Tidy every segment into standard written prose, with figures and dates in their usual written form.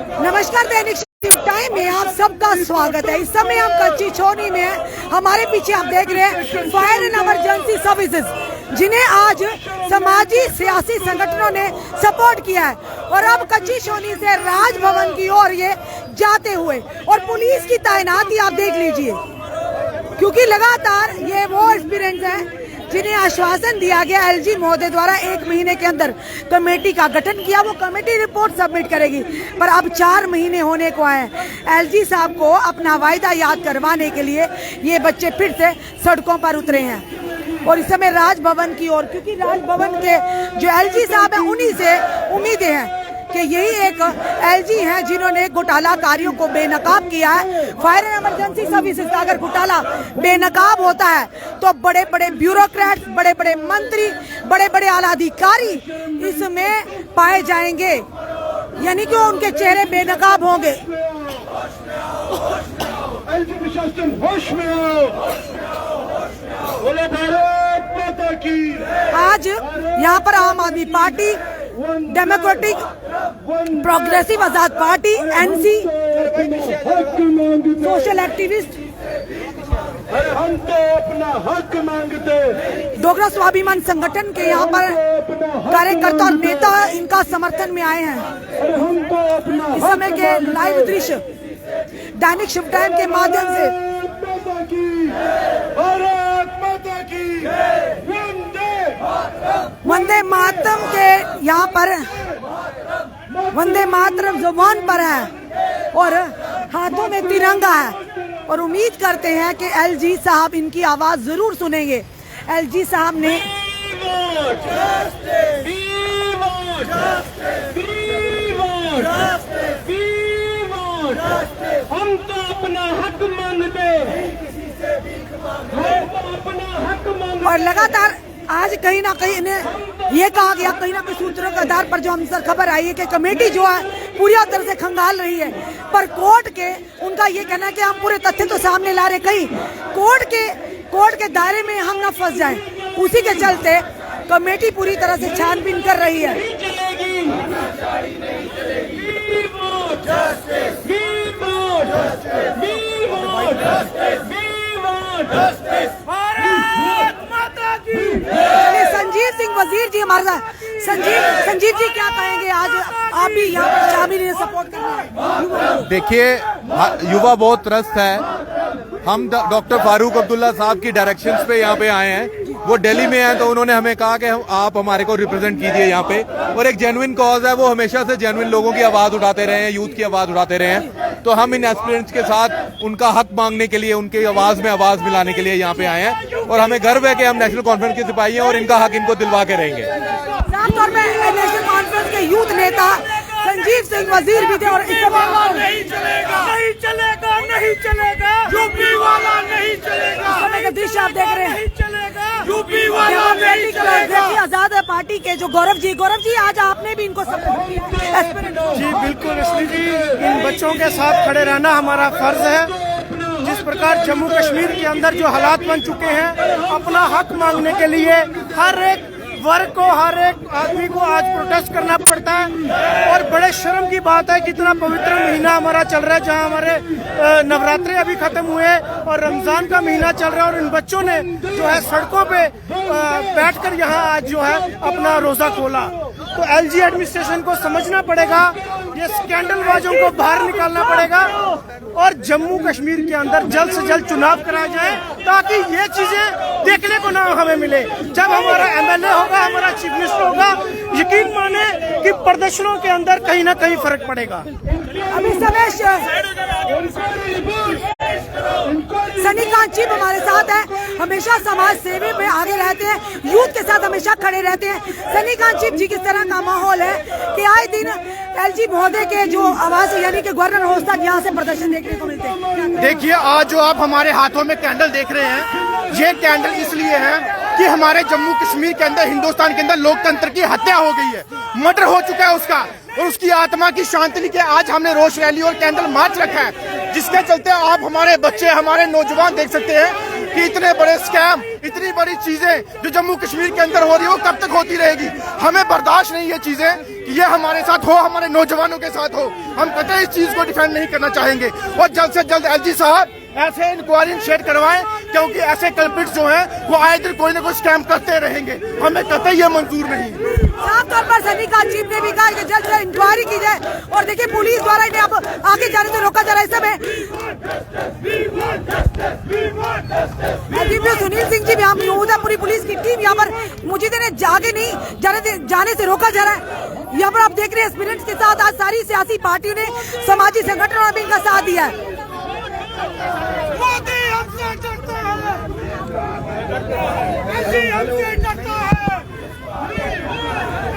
नमस्कार, दैनिक टाइम में आप सबका स्वागत है। इस समय हम कच्ची छोनी में हैं। हमारे पीछे आप देख रहे हैं फायर एंड इमरजेंसी सर्विसेज, जिन्हें आज समाजी सियासी संगठनों ने सपोर्ट किया है। और अब कच्ची छोनी से राजभवन की ओर ये जाते हुए और पुलिस की तैनाती आप देख लीजिए, क्योंकि लगातार ये वो एस्पिरेंट्स हैं जिन्हें आश्वासन दिया गया एलजी महोदय द्वारा 1 महीने के अंदर कमेटी का गठन किया, वो कमेटी रिपोर्ट सबमिट करेगी। पर अब 4 महीने होने को आए। एलजी साहब को अपना वायदा याद करवाने के लिए ये बच्चे फिर से सड़कों पर उतरे हैं और इस समय राजभवन की ओर, क्योंकि राजभवन के जो एलजी साहब हैं उन्हीं से उम्मीदें हैं कि यही एक एलजी हैं जिन्होंने घोटालाकारियों को बेनकाब किया है। फायर एंड इमरजेंसी सर्विसेज का अगर घोटाला बेनकाब होता है तो बड़े बड़े ब्यूरोक्रेट्स, बड़े बड़े मंत्री, बड़े बड़े आला अधिकारी इसमें पाए जाएंगे, यानी कि उनके चेहरे बेनकाब होंगे। आज यहाँ पर आम आदमी पार्टी, डेमोक्रेटिक प्रोग्रेसिव आजाद पार्टी, एनसी, सोशल एक्टिविस्ट, हम तो अपना हक मांगते, डोगरा स्वाभिमान संगठन के यहाँ पर कार्यकर्ता और नेता इनका समर्थन में आए हैं। हम तो अपना इस समय के लाइव दृश्य दैनिक शुभ टाइम के माध्यम से वंदे मातरम के यहाँ पर वंदे मातरम जुबान पर है और हाथों में तिरंगा है और उम्मीद करते हैं कि एलजी साहब इनकी आवाज जरूर सुनेंगे। एलजी साहब ने हम तो अपना हक मांगते, और लगातार आज कहीं ना कहीं इन्हें ये कहा गया, कहीं ना कहीं सूत्रों के आधार पर जो हम सर खबर आई है कि कमेटी जो है पूरी तरह से खंगाल रही है। पर कोर्ट के उनका ये कहना है कि हम पूरे तथ्य तो सामने ला रहे, कहीं कोर्ट के दायरे में हम ना फंस जाएं। उसी के चलते कमेटी पूरी तरह से छानबीन कर रही है। संजीव सिंह वजीर जी हमारे साथ। संजीव जी क्या कहेंगे, आज आप भी यहाँ पर शामिल सपोर्ट कर रहे हैं? देखिए, युवा बहुत त्रस्त है। हम डॉक्टर फारूक अब्दुल्ला साहब की डायरेक्शंस पे यहाँ पे आए हैं। वो दिल्ली में हैं तो उन्होंने हमें कहा कि आप हमारे को रिप्रेजेंट कीजिए यहाँ पे, और एक जेन्युइन कॉज है। वो हमेशा से जेन्युइन लोगों की आवाज उठाते रहे हैं, यूथ की आवाज उठाते रहे हैं। तो हम इन एस्पिरेंट्स के साथ उनका हक मांगने के लिए, उनकी आवाज में आवाज मिलाने के लिए यहाँ पे आए हैं और हमें गर्व है कि हम नेशनल कॉन्फ्रेंस के सिपाही हैं और इनका हक इनको दिलवा के रहेंगे। साफ तौर पे नेशनल कॉन्फ्रेंस के यूथ नेता संजीव सिंह वजीर भी थे और नहीं चलेगा, यूपी वाला नहीं चलेगा। समय का दृश्य आप देख रहे हैं, यूपी वाला नहीं चलेगा। आजाद पार्टी के जो गौरव जी आज आपने भी इनको सपोर्ट किया। जी बिल्कुल, इसलिए जी इन बच्चों के साथ खड़े रहना हमारा फर्ज है। जिस प्रकार जम्मू कश्मीर के अंदर जो हालात बन चुके हैं, अपना हक मांगने के लिए हर एक वर्ग को, हर एक आदमी को आज प्रोटेस्ट करना पड़ता है। और बड़े शर्म की बात है कि इतना पवित्र महीना हमारा चल रहा है, जहां हमारे नवरात्रे अभी खत्म हुए और रमजान का महीना चल रहा है, और इन बच्चों ने जो है सड़कों पे बैठकर यहाँ आज जो है अपना रोजा खोला। तो एलजी एडमिनिस्ट्रेशन को समझना पड़ेगा, ये स्कैंडलबाजों को बाहर निकालना पड़ेगा और जम्मू कश्मीर के अंदर जल्द से जल्द चुनाव कराया जाए, ताकि ये चीजें देखने को ना हमें मिले। जब हमारा एमएलए होगा, हमारा चीफ मिनिस्टर होगा, यकीन माने कि प्रदर्शनों के अंदर कहीं ना कहीं फर्क पड़ेगा। अभी समय सनी कांची हमारे साथ है, हमेशा समाज सेवा में आगे रहते हैं, यूथ के साथ हमेशा खड़े रहते हैं। सनी कांची जी, किस तरह का माहौल है कि आए दिन एलजी महोदय के जो आवाज यानी कि गवर्नर हाउस तक यहाँ से प्रदर्शन देखने को मिलते हैं? देखिए, आज जो आप हमारे हाथों में कैंडल देख रहे हैं, ये कैंडल इसलिए है कि हमारे जम्मू कश्मीर के अंदर, हिंदुस्तान के अंदर लोकतंत्र की हत्या हो गई है, मर्डर हो चुका है उसका, और उसकी आत्मा की शांति के लिए आज हमने रोष रैली और कैंडल मार्च रखा है, जिसके चलते आप हमारे बच्चे, हमारे नौजवान देख सकते हैं कि इतने बड़े स्कैम, इतनी बड़ी चीजें जो जम्मू कश्मीर के अंदर हो रही है वो कब तक होती रहेगी। हमें बर्दाश्त नहीं ये चीजें। कि ये हमारे साथ हो, हमारे नौजवानों के साथ हो। हम कतई इस चीज को डिफेंड नहीं करना चाहेंगे और जल्द से जल्द एलजी साहब ऐसे इंक्वायरी इनिशिएट करवाएं, क्योंकि ऐसे कल्प्रिट्स जो हैं वो आए दिन कोई ना कोई स्कैम करते रहेंगे। हमें कतई ये मंजूर नहीं है। साफ तौर पर सनी का चीफ ने भी कहा कि जल्द से इंक्वायरी की जाए और देखिए पुलिस द्वारा इन्हें अब आगे जाने से रोका जा रहा है। इस समय एसडीपीओ सुनील सिंह जी भी हम पूरी पुलिस की टीम यहाँ पर मुझे आगे नहीं जाने से रोका जा रहा है। यहाँ पर आप देख रहे हैं एस्पिरेंट्स के साथ आज सारी सियासी पार्टियों ने, समाजी संगठनों ने भी इनका साथ दिया है। मोदी हमसे डरता है, एलजी हमसे डरता है,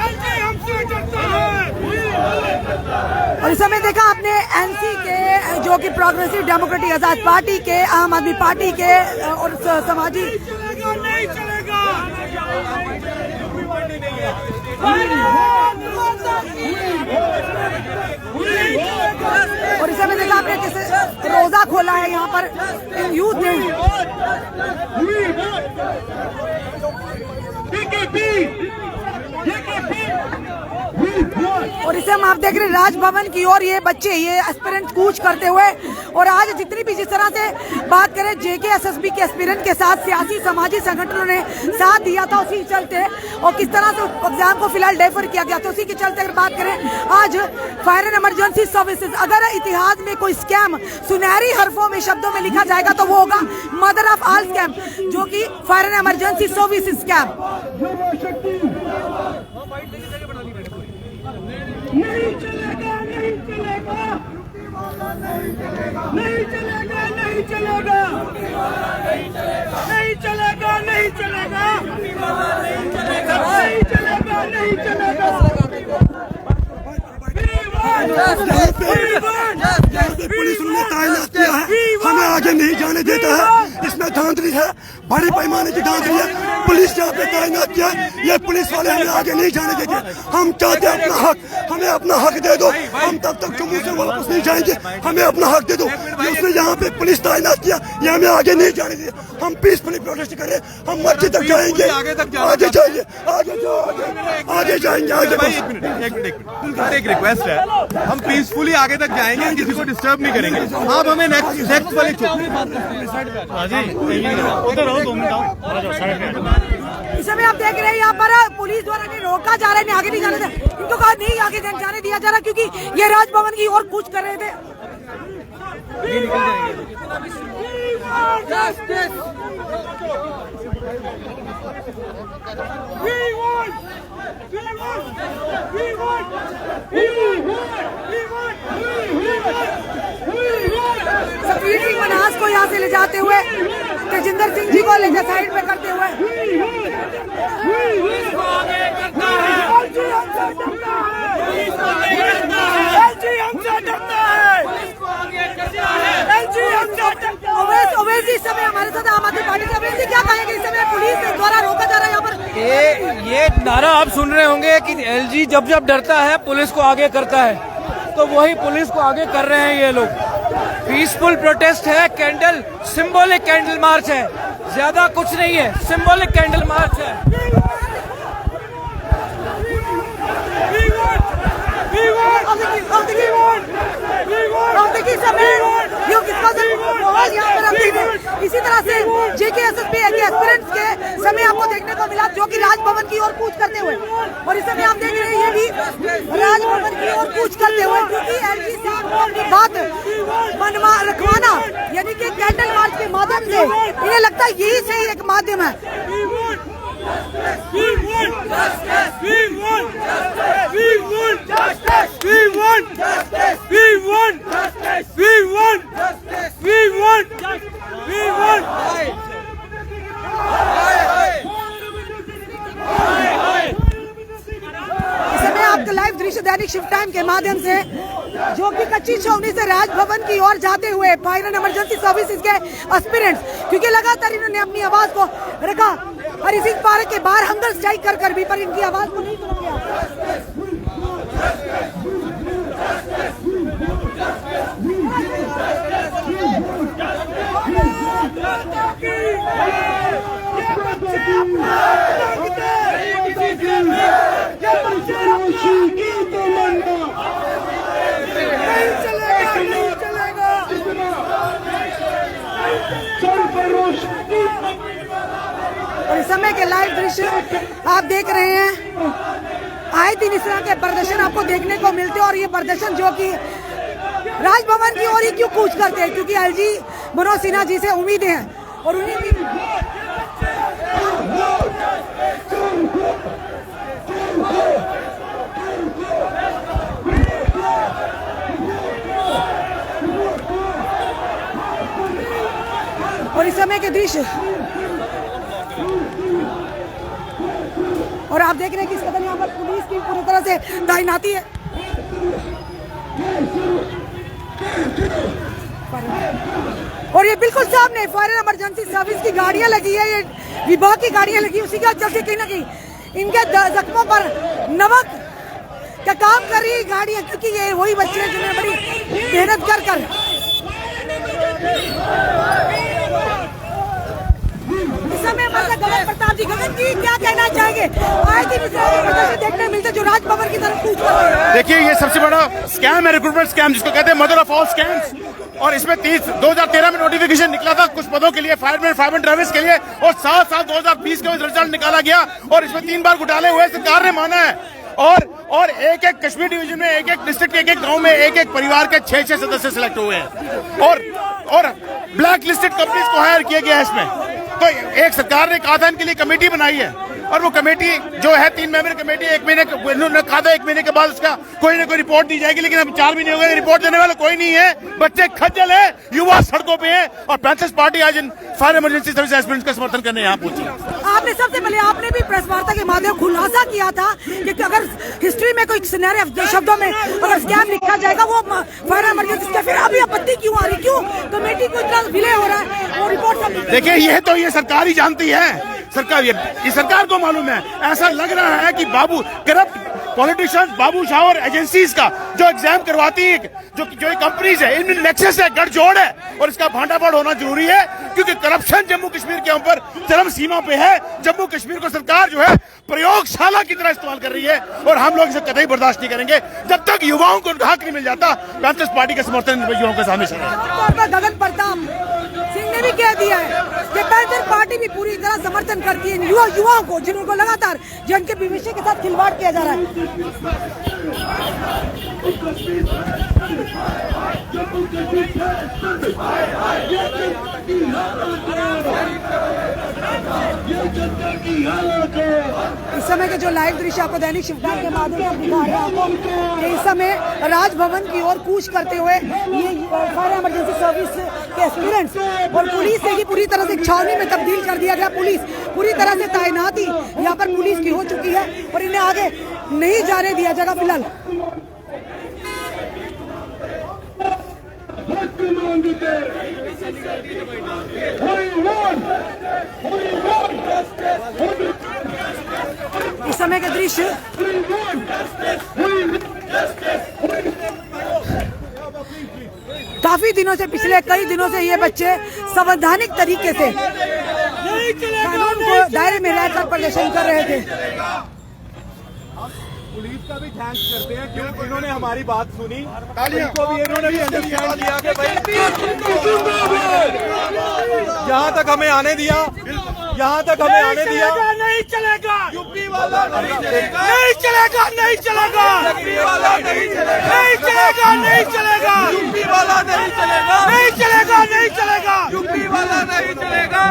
एलजी हमसे डरता है। और इस समय देखा आपने एनसी के जो कि प्रोग्रेसिव डेमोक्रेटिक आजाद पार्टी के, आम आदमी पार्टी के और समाजी नहीं चलेगा। और इस समय देखा आपने कैसे रोजा खोला है यहाँ पर यूथ ने। और इसे हम आप देख रहे हैं राजभवन की ओर ये बच्चे, ये एस्पिरेंट कूच करते हुए। और आज जितनी भी जिस तरह से बात करें जेके एसएसबी के एस्पिरेंट के साथ सियासी समाजी संगठनों ने साथ दिया था, उसी के चलते और किस तरह से एग्जाम को फिलहाल डेफर किया गया था, उसी के चलते अगर बात करें आज फायर एंड इमरजेंसी सर्विसेज, अगर इतिहास में कोई स्कैम सुनहरी हरफों में शब्दों में लिखा जाएगा तो वो होगा मदर ऑफ ऑल स्कैम, जो कि fire and emergency services scam. नहीं चलेगा, नहीं चलेगा, नहीं चलेगा, नहीं चलेगा, नहीं चलेगा, नहीं चलेगा, नहीं चलेगा, नहीं चलेगा। पुलिस ने तैनात किया है, हमें आगे नहीं जाने देता है। इसमें धांधली है, बड़े पैमाने की धांधली है। पुलिस यहाँ पे तैनात किया है, ये पुलिस वाले हमें आगे नहीं जाने देते। हम चाहते हैं अपना हक, हमें अपना हक दे दो। हम तब तक जम्मू से वापस नहीं जाएंगे, हमें अपना हक दे दो। ये उसने यहाँ पे पुलिस तैनात किया, ये हमें आगे नहीं जाने दे। हम पीसफुली प्रोटेस्ट करें, हम मस्जिद तक जाएंगे, आगे जाएंगे, आगे जाएंगे, आगे। एक रिक्वेस्ट है, हम पीसफुली आगे तक जाएंगे, किसी को डिस्टर्ब नहीं करेंगे। आप हमें नेक्स्ट वाले इस समय आप देख रहे हैं यहाँ पर पुलिस द्वारा नहीं रोका जा रहा है, आगे नहीं जाने दिया। इनको कहा नहीं आगे जाने दिया जा रहा, क्योंकि ये राजभवन की ओर कूच कर रहे थे। स्पीड मनास को यहाँ से ले जाते हुए तेजिंदर सिंह जी को लेकर साइड पे करते हुए ओवैसी इस समय हमारे साथ आम आदमी पार्टी का ओवैसी क्या कहेंगे इस समय पुलिस द्वारा रोका जा रहा है यहाँ पर? ये नारा आप सुन रहे होंगे कि एलजी जब जब डरता है पुलिस को आगे करता है, तो वही पुलिस को आगे कर रहे हैं ये लोग। पीसफुल प्रोटेस्ट है, कैंडल सिंबॉलिक कैंडल मार्च है, ज्यादा कुछ नहीं है, सिंबॉलिक कैंडल मार्च है। इसी तरह से जेके एसएसबी एस्पिरेंट्स के समय आपको देखने को मिला जो कि राजभवन की ओर कूच करते हुए, और इस समय आप देख रहे हैं ये भी राजभवन की ओर कूच करते हुए, क्योंकि एलजी साहब को अपनी बात रखवाना यानी कि कैंडल मार्च के माध्यम से इन्हें लगता है यही सही एक माध्यम है। आपका लाइव दृश्य दैनिक शिफ्ट टाइम के माध्यम से जो कि कच्ची छावनी से राजभवन की ओर जाते हुए फायर एंड इमरजेंसी सर्विसेज के एस्पिरेंट्स, क्योंकि लगातार इन्होंने अपनी आवाज को रखा हरि सिंह पार्क के बाहर हंगर स्ट्राइक कर भी, पर इनकी आवाज को नहीं सुना गया। के लाइव दृश्य आप देख रहे हैं। आए दिन इस तरह के प्रदर्शन आपको देखने को मिलते हैं और ये प्रदर्शन जो कि राजभवन की ओर ही क्यों कूच करते हैं, क्योंकि एलजी मनोज सिन्हा जी से उम्मीदें हैं और उन्हीं की और इस समय के दृश्य और आप देख रहे हैं किस कदर यहाँ पर पुलिस की पूरी तरह से तैनाती है। और ये बिल्कुल सामने फायर एंड इमरजेंसी सर्विस की गाड़ियां लगी है, ये विभाग की गाड़ियां लगी, उसी का चलते कहीं ना कहीं इनके जख्मों पर नमक का काम कर रही है गाड़ियां, क्योंकि ये वही बच्चे हैं जिन्हें बड़ी मेहनत कर इस समय हमारे गगन प्रताप जी, गगन जी क्या कहना चाहेंगे? आए दिन इस तरह देखने मिलते जो राजभवन की तरफ कूच कर रहे हैं। देखिए, ये सबसे बड़ा स्कैम है, रिक्रूटमेंट स्कैम, जिसको कहते हैं मदर ऑफ ऑल स्कैम्स। और इसमें 2013 में नोटिफिकेशन निकला था कुछ पदों के लिए, फायरमैन ड्राइवर्स के लिए, और 2020 के रिजल्ट निकाला गया और इसमें 3 बार घोटाले हुए, सरकार ने माना है। और एक कश्मीर डिवीजन में एक डिस्ट्रिक्ट के एक गांव में एक परिवार के 6 सदस्य सिलेक्ट हुए हैं और ब्लैक लिस्टेड कंपनीज को हायर किया गया है इसमें। तो एक सरकार ने कहा था इनके लिए कमेटी बनाई है और वो कमेटी जो है 3 मेंबर कमेटी, 1 महीने उन्होंने कहा था 1 महीने के बाद उसका कोई ना कोई रिपोर्ट दी जाएगी, लेकिन अब 4 महीने हो गए, रिपोर्ट देने वाला कोई नहीं है। बच्चे खज्जल है, युवा सड़कों पे हैं और पैंथर्स पार्टी आज in fire emergency service aspirants का समर्थन करने यहाँ पहुंची। आपने सबसे पहले आपने भी प्रेस वार्ता के माध्यम खुलासा किया था कि अगर हिस्ट्री में कोई सिनेरियो शब्दों में अगर स्कैम लिखा जाएगा वो फायर इमरजेंसी का, फिर अभी आपत्ति क्यों आ रही, क्यों कमेटी को इतना विलय हो रहा है वो रिपोर्ट सब? देखिए, ये तो ये सरकार ही जानती है, सरकार ये सरकार को मालूम है। ऐसा लग रहा है कि करप्ट पॉलिटिशियंस, बाबू शाह और एजेंसीज का जो एग्जाम करवाती है, जो कंपनीज है, इनमें नेक्सस है, गठजोड़ है और इसका भांडाफोड़ होना जरूरी है, क्योंकि करप्शन जम्मू कश्मीर के ऊपर चरम सीमा पे है। जम्मू कश्मीर को सरकार जो है प्रयोगशाला की तरह इस्तेमाल कर रही है और हम लोग इसे कतई बर्दाश्त नहीं करेंगे जब तक युवाओं को हक नहीं मिल जाता। पैंथर्स पार्टी का समर्थन युवाओं के सामने है। गगन प्रताप सिंह ने भी कह दिया है कि पैंथर पार्टी भी पूरी तरह समर्थन करती है युवाओं को, जिनको लगातार जिनके भविष्य के साथ खिलवाड़ किया जा रहा है। इस समय के जो लाइव दृश्य आपको दैनिक शिवदान के माध्यम से दिखा रहे हैं आपको, इस समय राजभवन की ओर कूच करते हुए ये फायर इमरजेंसी सर्विस के एस्पिरेंट्स और पुलिस से ही पूरी तरह से छावनी में तब्दील कर दिया गया। पुलिस पूरी तरह से तैनाती यहाँ पर पुलिस की हो चुकी है और इन्हें आगे नहीं जाने दिया जाएगा फिलहाल। इस समय के दृश्य काफी दिनों से, पिछले कई दिनों से ये बच्चे संवैधानिक तरीके से कानून को दायरे में रहकर प्रदर्शन कर रहे थे। पुलिस का भी थैंक्स करते हैं क्योंकि इन्होंने हमारी बात सुनी, इनको भी इन्होंने भी अंडरस्टैंड किया कि भाई यहाँ तक हमें आने दिया, यहाँ तक हमें आने दिया। नहीं चलेगा, यूपी वाला नहीं चलेगा, नहीं चलेगा, नहीं चलेगा, यूपी वाला नहीं चलेगा, नहीं चलेगा, नहीं चलेगा, यूपी वाला नहीं चलेगा, नहीं चलेगा, नहीं चलेगा, यूपी वाला नहीं चलेगा।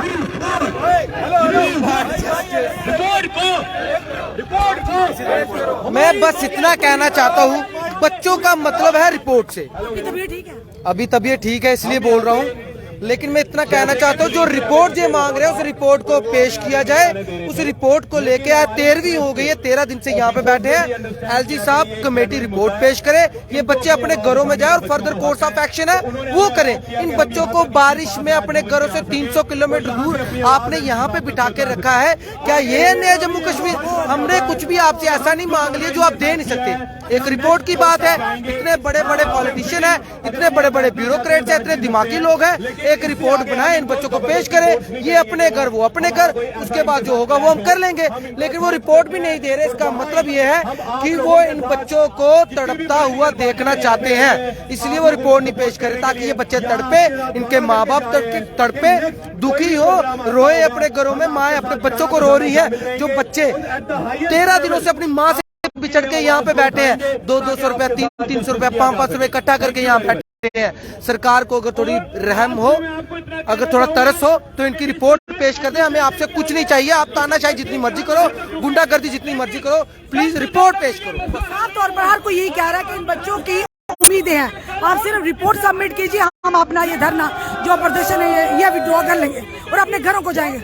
मैं बस इतना कहना चाहता हूँ, बच्चों का मतलब है रिपोर्ट से। अभी तबीयत ठीक है इसलिए बोल रहा हूँ, लेकिन मैं इतना कहना चाहता हूँ जो रिपोर्ट जो मांग रहे हैं उस रिपोर्ट को पेश किया जाए। उस रिपोर्ट को लेके आज 13वीं हो गई है, 13 दिन से यहाँ पे बैठे हैं। एलजी साहब कमेटी रिपोर्ट पेश करे, ये बच्चे अपने घरों में जाए और फर्दर कोर्स ऑफ एक्शन है वो करें। इन बच्चों को बारिश में अपने घरों से 300 किलोमीटर दूर आपने यहाँ पे बिठा के रखा है। क्या ये नया जम्मू कश्मीर? हमने कुछ भी आपसे ऐसा नहीं मांग लिया जो आप दे नहीं सकते। एक रिपोर्ट की बात है, इतने बड़े बड़े पॉलिटिशियन है, इतने बड़े बड़े ब्यूरोक्रेट्स है, इतने दिमागी लोग हैं, एक रिपोर्ट बनाए, इन बच्चों को पेश करें, ये अपने घर वो अपने घर, उसके बाद जो होगा वो हम कर लेंगे। लेकिन वो रिपोर्ट भी नहीं दे रहे, इसका मतलब ये है कि वो इन बच्चों को तड़पता हुआ देखना चाहते हैं, इसलिए वो रिपोर्ट नहीं पेश करे, ताकि ये बच्चे तड़पे, इनके माँ बाप तड़पे, दुखी हो, रोए अपने घरों में, माँ अपने बच्चों को रो रही है। जो बच्चे 13 दिनों से अपनी माँ से बिछड़ के यहाँ पे बैठे हैं, 200-200 रुपया, 300 रुपया, 500 रुपये इकट्ठा करके यहाँ बैठे हैं। सरकार को अगर थोड़ी रहम हो, अगर थोड़ा तरस हो, तो इनकी रिपोर्ट पेश कर दे। हमें आपसे कुछ नहीं चाहिए, आप तानाशाही जितनी मर्जी करो, गुंडागर्दी जितनी मर्जी करो, प्लीज रिपोर्ट पेश करो। साफ तौर पर हर कोई यही कह रहा है कि इन बच्चों की उम्मीदें हैं, आप सिर्फ रिपोर्ट सबमिट कीजिए, हम अपना ये धरना जो प्रदर्शन है ये विड्रॉ कर लेंगे और अपने घरों को जाएंगे।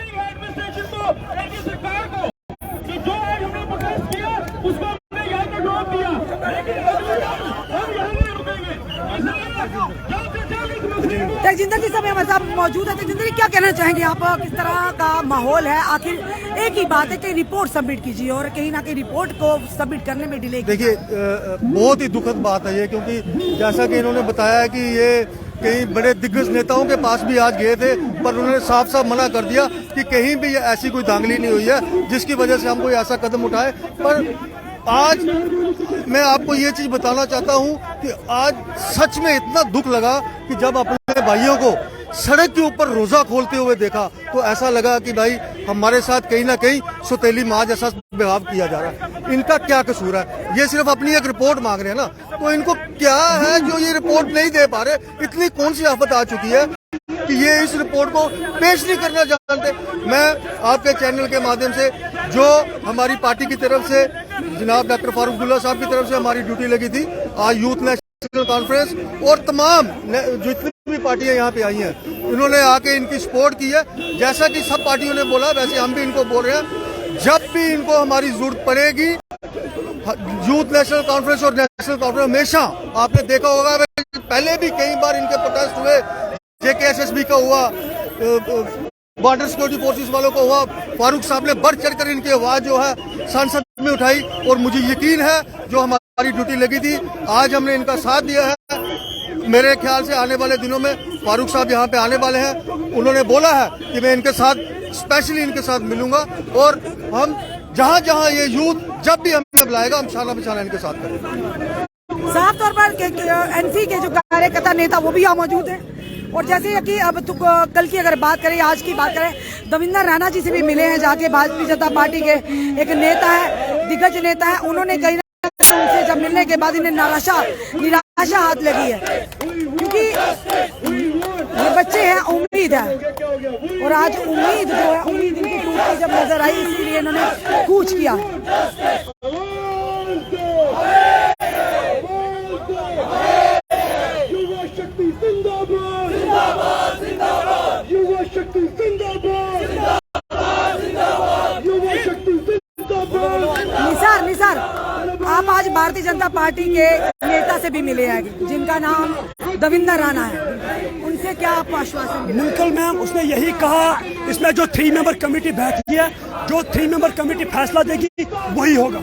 तेजिंदर जी सब हमारे साथ मौजूद है। तेजिंदर जी क्या कहना चाहेंगे आप, किस तरह का माहौल है? आखिर एक ही बात है कि रिपोर्ट सबमिट कीजिए और कहीं ना कहीं रिपोर्ट को सबमिट करने में डिले। देखिए बहुत ही दुखद बात है ये, क्योंकि जैसा कि इन्होंने बताया कि ये कई बड़े दिग्गज नेताओं के पास भी आज गए थे, पर उन्होंने साफ साफ मना कर दिया कि कहीं भी ऐसी कोई धांधली नहीं हुई है जिसकी वजह से हम कोई ऐसा कदम उठाए। पर आज मैं आपको ये चीज बताना चाहता हूँ कि आज सच में इतना दुख लगा कि जब अपने भाइयों को सड़क के ऊपर रोजा खोलते हुए देखा तो ऐसा लगा कि भाई हमारे साथ कहीं ना कहीं सौतेली माँ जैसा व्यवहार किया जा रहा है। इनका क्या कसूर है? ये सिर्फ अपनी एक रिपोर्ट मांग रहे हैं ना, तो इनको क्या है जो ये रिपोर्ट नहीं दे पा रहे? इतनी कौन सी आफत आ चुकी है कि ये इस रिपोर्ट को पेश नहीं करना जानते? मैं आपके चैनल के माध्यम से, जो हमारी पार्टी की तरफ से जनाब डॉक्टर फारूक अब्दुल्ला साहब की तरफ से हमारी ड्यूटी लगी थी, आज यूथ नेशनल कॉन्फ्रेंस और तमाम जितनी भी पार्टियां यहाँ पे आई हैं, इन्होंने आके इनकी सपोर्ट की है। जैसा कि सब पार्टियों ने बोला, वैसे हम भी इनको बोल रहे हैं, जब भी इनको हमारी जरूरत पड़ेगी, यूथ नेशनल कॉन्फ्रेंस और नेशनल कॉन्फ्रेंस हमेशा, आपने देखा होगा पहले भी कई बार इनके प्रोटेस्ट हुए, JKSSB का हुआ, बॉर्डर सिक्योरिटी फोर्सेस वालों को हुआ, फारूक साहब ने बढ़ चढ़कर इनकी आवाज जो है संसद में उठाई और मुझे यकीन है जो हमारी ड्यूटी लगी थी आज हमने इनका साथ दिया है। मेरे ख्याल से आने वाले दिनों में फारूक साहब यहाँ पे आने वाले हैं, उन्होंने बोला है कि मैं इनके साथ स्पेशली इनके साथ मिलूंगा और हम जहाँ जहाँ ये यूथ जब भी हमें बुलाएगा हम शाला बिछाना इनके साथ करेंगे। साफ तौर पर NC के जो कार्यकर्ता नेता वो भी यहाँ मौजूद है और जैसे कि अब कल की अगर बात करें, आज की बात करें, दविंदर राणा जी से भी मिले हैं जाके। भारतीय जनता पार्टी के एक नेता है, दिग्गज नेता है, उन्होंने कहीं ना कहीं उनसे जब मिलने के बाद इन्हें निराशा हाथ लगी है, क्योंकि ये बच्चे हैं, उम्मीद है, और आज उम्मीद जो है, उम्मीद इनकी टूटती जब नजर आई, इसीलिए इन्होंने कूच किया। निसार, आप आज भारतीय जनता पार्टी के नेता से भी मिले हैं जिनका नाम दविंदर राणा है, उनसे क्या आपको आश्वासन मिला? बिल्कुल मैम, उसने यही कहा, इसमें जो 3 मेंबर कमेटी बैठी है, जो 3 मेंबर कमेटी फैसला देगी वही होगा।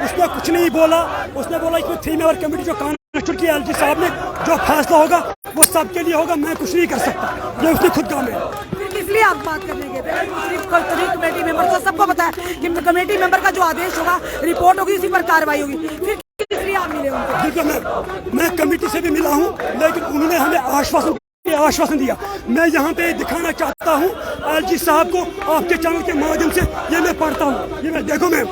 उसने कुछ नहीं बोला, उसने बोला इसमें 3 मेंबर कमेटी जो कॉन्स्टिट्यूट की LG साहब ने जो फैसला होगा वो सबके लिए होगा, मैं कुछ नहीं कर सकता, ये उसने खुद कहा। फिर इसलिए आप बात करने गए थे? कमेटी मेंबर को सबको पता है कि कमेटी मेंबर का जो आदेश होगा, रिपोर्ट होगी, उसी पर कार्रवाई होगी, फिर इसलिए आप मिले उनको? बिल्कुल मैं कमेटी से भी मिला हूँ, लेकिन उन्होंने हमें आश्वासन दिया। मैं यहाँ पे दिखाना चाहता हूँ LG साहब को, आपके चैनल के माध्यम से ये मैं पढ़ता हूँ, ये मैं देखो मैम,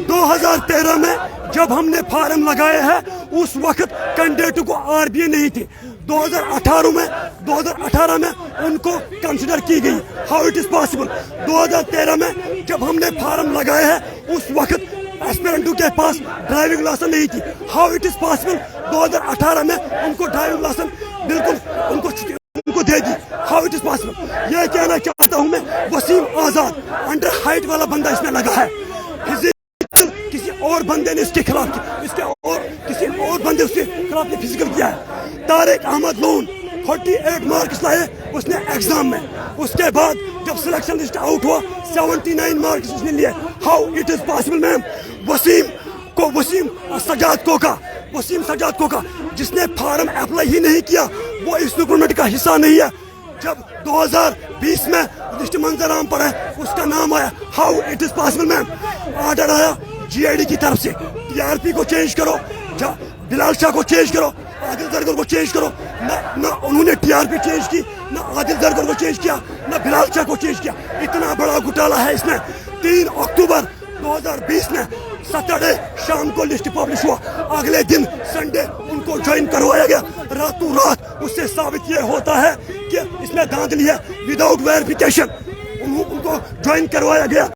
2013 में जब हमने फार्म लगाए हैं उस वक्त कैंडिडेट को RBA नहीं थी, 2018 में उनको कंसिडर की गई। How it is possible? 2013 में जब हमने फार्म लगाए हैं उस वक्त एस्पिरेंटों के पास ड्राइविंग लाइसेंस नहीं थी। How it is possible? 2018 में उनको ड्राइविंग लाइसेंस बिल्कुल उनको दे दी। How it is possible? ये कहना चाहता हूँ मैं, वसीम आजाद अंडर हाइट वाला बंदा इसमें लगा है, किसी और बंदे ने इसके खिलाफ किसी और बंदे उसके खिलाफ फिजिकल किया है। तारिक अहमद लोन 48 मार्क्स लाए उसने एग्जाम में, उसके बाद जब सिलेक्शन लिस्ट आउट हुआ 79 मार्क्स उसने लिए। How it is possible ma'am? Waseem Sajjad कोका जिसने फार्म अप्लाई ही नहीं किया, वो इस रिक्रूटमेंट का हिस्सा नहीं है। जब 2020 में लिस्ट मंजर आम पर है, उसका नाम आया, how it is possible ma'am, order आया GID की तरफ से, TRP को चेंज करो, बिलाल शाह को चेंज करो, आदिल जरगर को चेंज करो, ना उन्होंने TRP चेंज की, ना आदिल जरगर को चेंज किया, ना बिलाल शाह को चेंज किया। इतना बड़ा घोटाला है इसमें। 3 अक्टूबर 2020 में सैटरडे शाम को लिस्ट पब्लिश हुआ, अगले दिन संडे उनको ज्वाइन करवाया गया रातों रात। उससे साबित ये होता है कि इसमें धांधली है, विदाउट वेरिफिकेशन उनको ज्वाइन करवाया गया।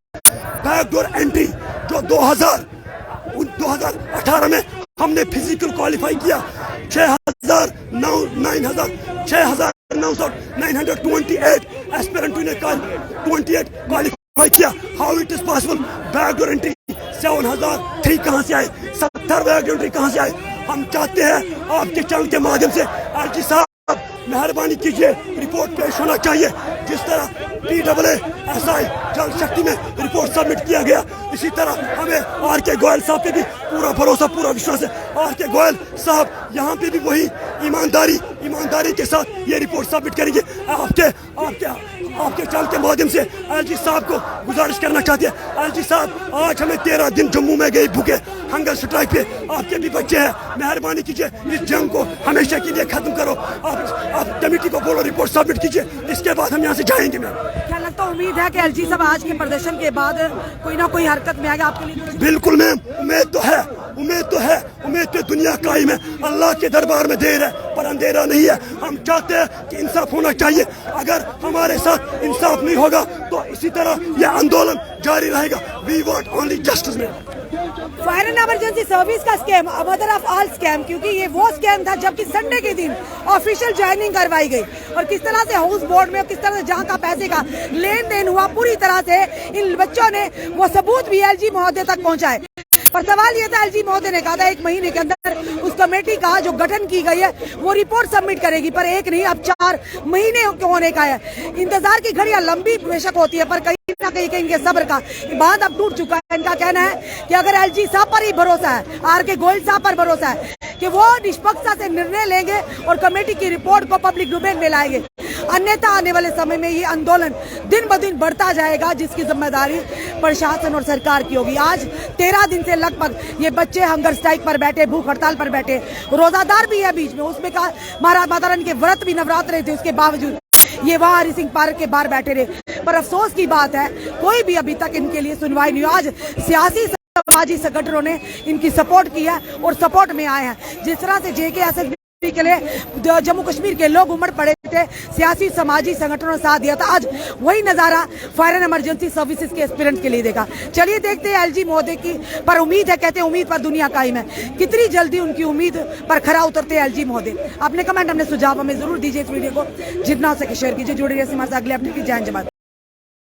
बैकडोर एंट्री जो 2018 में हमने फिजिकल क्वालिफाई किया, 6,928 एस्पिरेंट ने 28 क्वालिफाई किया। How it is possible? Backdoor entry 7,003 कहां से आए? 70 बैकडोर एंट्री कहां से आए? हम चाहते हैं आपके चैनल के माध्यम से, RG साहब मेहरबानी कीजिए, रिपोर्ट पेश होना चाहिए। जिस तरह PAASI जल शक्ति में रिपोर्ट सबमिट किया गया, इसी तरह हमें RK गोयल साहब पे भी पूरा भरोसा, पूरा विश्वास है। RK गोयल साहब यहाँ पे भी वही ईमानदारी के साथ ये रिपोर्ट सबमिट करेंगे। आपके चैनल के माध्यम से LG साहब को गुजारिश करना चाहते हैं, LG साहब आज हमें 13 दिन जम्मू में गए भूखे हंगर स्ट्राइक पे, आपके भी बच्चे हैं, मेहरबानी कीजिए इस जंग को हमेशा के लिए खत्म करो। आप कमेटी को बोलो रिपोर्ट सबमिट कीजिए, इसके बाद हम यहाँ से जाएंगे। मैम क्या लगता है, उम्मीद है कि LG साहब आज के प्रदर्शन के बाद कोई ना कोई हरकत में आएगा आपके लिए? बिल्कुल मैम, उम्मीद तो है, उम्मीद पे दुनिया कायम है। अल्लाह के दरबार में देर है पर अंधेरा नहीं है। हम चाहते हैं कि इंसाफ होना चाहिए। अगर हमारे साथ इंसाफ नहीं होगा तो इसी तरह यह आंदोलन जारी रहेगा। We want only justice ma'am. Fire and emergency service का scam, mother of all scam, क्योंकि ये वो स्कैम था जबकि संडे के दिन ऑफिशियल ज्वाइनिंग करवाई गई और किस तरह से हाउस बोर्ड में, किस तरह से जहां का पैसे का लेन देन हुआ, पूरी तरह से इन बच्चों ने वो सबूत भी LG महोदय तक पहुंचाए। पर सवाल ये था, LG महोदय ने कहा था 1 महीने के अंदर उस कमेटी का जो गठन की गई है वो रिपोर्ट सबमिट करेगी, पर एक नहीं अब 4 महीने होने का है। इंतजार की घड़ियां लंबी बेशक होती है पर कहीं ना कहीं इनके सब्र का बांध अब टूट चुका है। इनका कहना है कि अगर LG साहब पर ही भरोसा है, RK गोयल साहब पर भरोसा है कि वो निष्पक्षता से निर्णय लेंगे और कमेटी की रिपोर्ट को पब्लिक डोमेन में लाएंगे, अन्यथा आने वाले समय में ये आंदोलन दिन ब दिन बढ़ता जाएगा, जिसकी जिम्मेदारी प्रशासन और सरकार की होगी। आज 13 दिन से लगभग ये बच्चे हंगर स्ट्राइक पर बैठे, भूख हड़ताल पर बैठे, रोजादार भी है बीच में, उसमें कहा महाराज माता रानी के व्रत भी नवरात्रे थे, उसके बावजूद ये वहां हरि सिंह पार्क के बाहर बैठे रहे। पर अफसोस की बात है कोई भी अभी तक इनके लिए सुनवाई नहीं हुई। आज सियासी समाजी संगठनों ने इनकी सपोर्ट की है और सपोर्ट में आए हैं। जिस तरह से JKSSB के लिए जम्मू कश्मीर के लोग उमड़ पड़े थे, सियासी समाजी संगठनों ने साथ दिया था, आज वही नजारा फायर एंड इमरजेंसी सर्विसेज के एस्पिरेंट्स के लिए देखा। चलिए देखते हैं LG महोदय की, पर उम्मीद है, कहते हैं उम्मीद पर दुनिया कायम है, कितनी जल्दी उनकी उम्मीद पर खरा उतरते हैं LG महोदय। अपने कमेंट, अपने सुझाव हमें जरूर दीजिए। इस वीडियो को जितना हो सके शेयर कीजिए। जुड़े रहिए हमारे साथ अगले अपडेट की। जय हिंद, जय भारत।